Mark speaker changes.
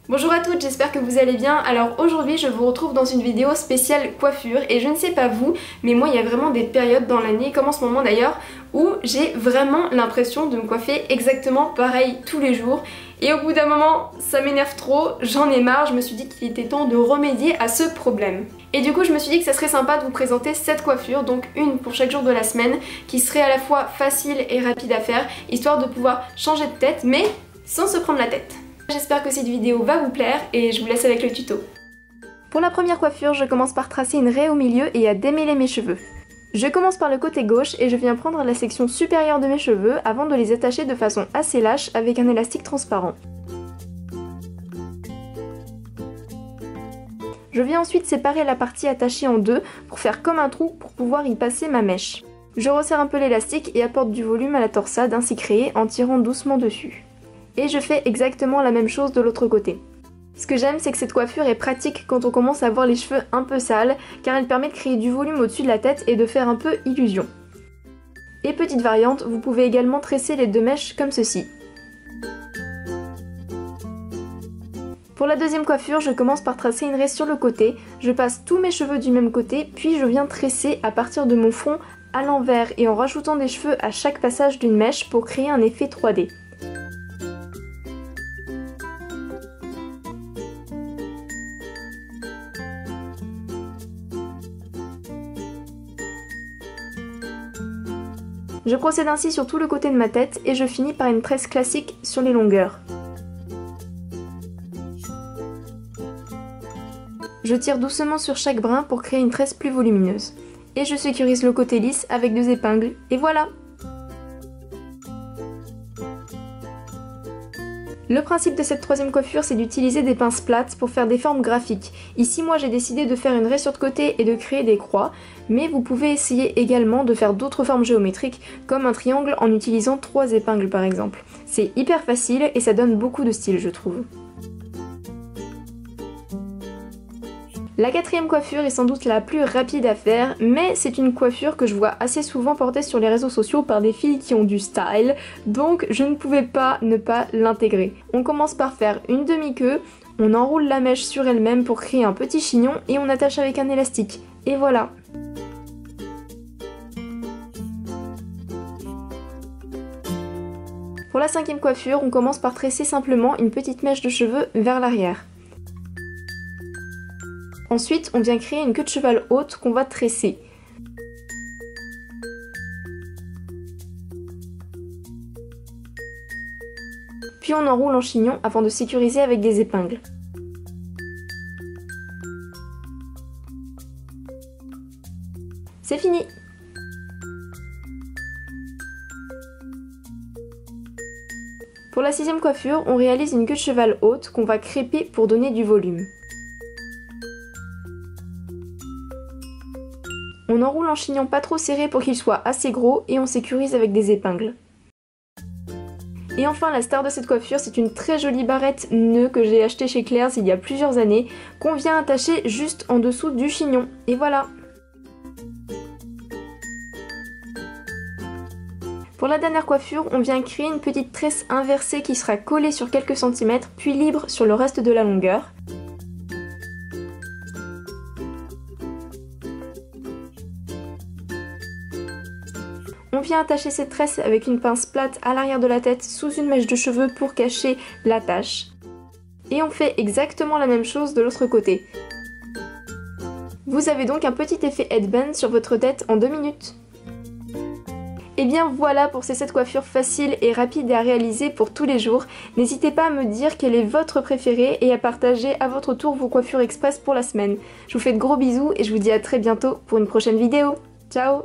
Speaker 1: Bonjour à toutes, j'espère que vous allez bien. Alors aujourd'hui je vous retrouve dans une vidéo spéciale coiffure et je ne sais pas vous, mais moi il y a vraiment des périodes dans l'année, comme en ce moment d'ailleurs, où j'ai vraiment l'impression de me coiffer exactement pareil tous les jours. Et au bout d'un moment, ça m'énerve trop, j'en ai marre, je me suis dit qu'il était temps de remédier à ce problème. Et du coup je me suis dit que ça serait sympa de vous présenter cette coiffure, donc une pour chaque jour de la semaine, qui serait à la fois facile et rapide à faire, histoire de pouvoir changer de tête, mais sans se prendre la tête. J'espère que cette vidéo va vous plaire et je vous laisse avec le tuto. Pour la première coiffure, je commence par tracer une raie au milieu et à démêler mes cheveux. Je commence par le côté gauche et je viens prendre la section supérieure de mes cheveux avant de les attacher de façon assez lâche avec un élastique transparent. Je viens ensuite séparer la partie attachée en deux pour faire comme un trou pour pouvoir y passer ma mèche. Je resserre un peu l'élastique et apporte du volume à la torsade ainsi créée en tirant doucement dessus. Et je fais exactement la même chose de l'autre côté. Ce que j'aime, c'est que cette coiffure est pratique quand on commence à avoir les cheveux un peu sales, car elle permet de créer du volume au-dessus de la tête et de faire un peu illusion. Et petite variante, vous pouvez également tresser les deux mèches comme ceci. Pour la deuxième coiffure, je commence par tracer une raie sur le côté, je passe tous mes cheveux du même côté, puis je viens tresser à partir de mon front à l'envers et en rajoutant des cheveux à chaque passage d'une mèche pour créer un effet 3D. Je procède ainsi sur tout le côté de ma tête et je finis par une tresse classique sur les longueurs. Je tire doucement sur chaque brin pour créer une tresse plus volumineuse. Et je sécurise le côté lisse avec deux épingles, et voilà! Le principe de cette troisième coiffure, c'est d'utiliser des pinces plates pour faire des formes graphiques. Ici, moi, j'ai décidé de faire une raie sur le côté et de créer des croix, mais vous pouvez essayer également de faire d'autres formes géométriques, comme un triangle en utilisant 3 épingles par exemple. C'est hyper facile et ça donne beaucoup de style, je trouve. La quatrième coiffure est sans doute la plus rapide à faire, mais c'est une coiffure que je vois assez souvent portée sur les réseaux sociaux par des filles qui ont du style, donc je ne pouvais pas ne pas l'intégrer. On commence par faire une demi-queue, on enroule la mèche sur elle-même pour créer un petit chignon et on attache avec un élastique. Et voilà! Pour la cinquième coiffure, on commence par tresser simplement une petite mèche de cheveux vers l'arrière. Ensuite, on vient créer une queue de cheval haute qu'on va tresser. Puis on enroule en chignon avant de sécuriser avec des épingles. C'est fini! Pour la sixième coiffure, on réalise une queue de cheval haute qu'on va crêper pour donner du volume. On enroule en chignon pas trop serré pour qu'il soit assez gros et on sécurise avec des épingles. Et enfin, la star de cette coiffure, c'est une très jolie barrette nœud que j'ai achetée chez Claire's il y a plusieurs années, qu'on vient attacher juste en dessous du chignon. Et voilà! Pour la dernière coiffure, on vient créer une petite tresse inversée qui sera collée sur quelques centimètres, puis libre sur le reste de la longueur. On vient attacher cette tresse avec une pince plate à l'arrière de la tête sous une mèche de cheveux pour cacher l'attache. Et on fait exactement la même chose de l'autre côté. Vous avez donc un petit effet headband sur votre tête en 2 minutes. Et bien voilà pour ces 7 coiffures faciles et rapides à réaliser pour tous les jours. N'hésitez pas à me dire quelle est votre préférée et à partager à votre tour vos coiffures express pour la semaine. Je vous fais de gros bisous et je vous dis à très bientôt pour une prochaine vidéo. Ciao!